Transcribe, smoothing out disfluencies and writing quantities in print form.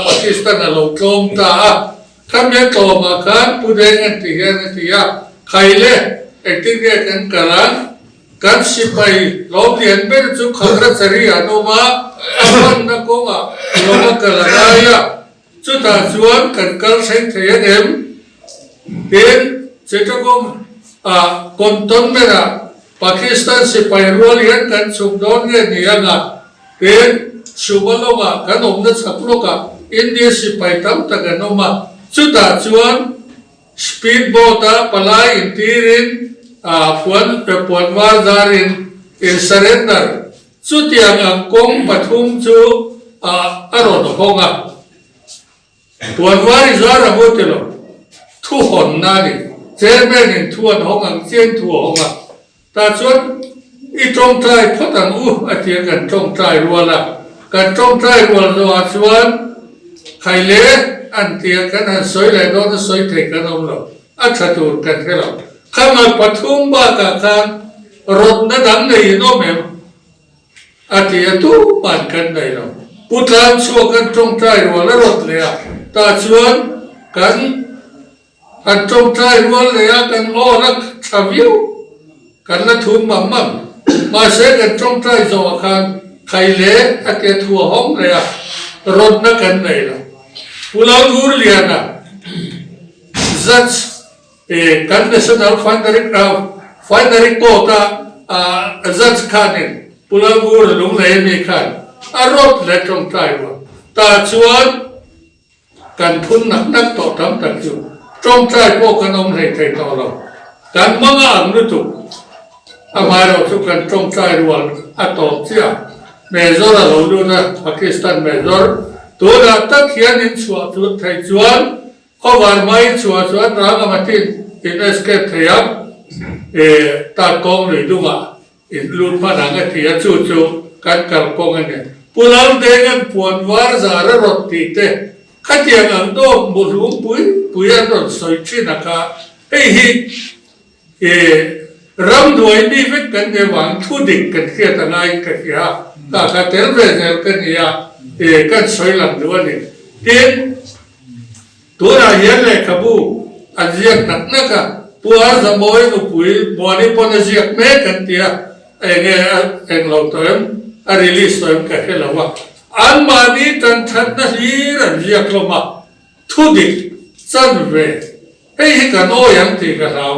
ปากีสถานเราโจมตาทำยังโตมากันผู้ใดกันที่ใครเล่ไอ้ที่เรียกกันกลางกันสิไปลบเลียนเป็นจุดขัดรัศรีอนุมาอันนักว่าลงกลางได้จุดตาจวนกันกลเส้นเทียนเป็นเจ้าก็คนต้นเมื่อปากีสถานสิไปรัวเลียนกันสุดโดนเงี้ยนี่ยังเป็นสุบลงกันอมนัสกุลกอินเดียสิไปทำตะกันออกมาจุดตาจวนสปีดโบ๊ทปลายอินทีรินปวนวาดารินอินเซเรนเดอร์จุดyang angkong patung cu arot honga pun wari zara botelo tu hon nani jermen in tuan honga jen tu honga ta chuan I trong trai photang atia kan trong trai ruala kan trong trai rual zo chuan khaile an tia kan han soi le do soi thei kan om lo a thatur kan khelo khama pathum ba ka kan rot na dang nei no mem atia tu pan kan nei lo putlan chu kan trong trai rual la rot le ta chuan kan an trong trai rual le kan o lak thaviu kan la thun mamมาเสกกันตรงใจโจคันใครเละอาเกทัวห้องเลยรถนักกันไหนล่ะผู้เล่าดูเรียนจัดกันเนชั่นแนลฟันดาริกโกตาจัดขันผู้เล่าดูลุงเลยมีขันรถเล็กตรงใจว่าตาชวนกันทุนนักต่อทำตัดอยู่ตรงใจพวกกันอมให้ไทยต่อเรากันมังอ่างรู้ถูกอามาเราทุกคนตรงใจรวมอัตโตเสียเมจอร์เราดูนะปากีสถานเมจอร์ตัวเราตั้งเขียนอินชัวตัวไทยชวนเขาวางไม้ชัวร่างมาที่อินเอสเคปเทียมตากองหรือดูว่าอินลุนพนังเทียจู่การกำกองเนี่ยผู้เล่าเด้งปวนวาร์ซาร์รถติดเตะขัดยังอันโดบุรุษปุยรถสอยชินักเฮ้รำด้วยนี่เป็นกันในวังทุดิกกันเกี่ยตั้งไงกันเกี่ยตากาเตลเวเนลกันเนี่ยกันสวยหลังด้วยนี่เด่นตัวเราเห็นเลยขบูอันเรียกนักนะคะปัวสมอยนุปุยบัวนี่ปนเรียกแม่กันเตียเองเราเติมรีลิสเติมกันแค่ละว่าอันมานี้ตันทันนาทีรันเรียกลงมาทุดิกจันเวให้กันโอ้ยังตีกันเรา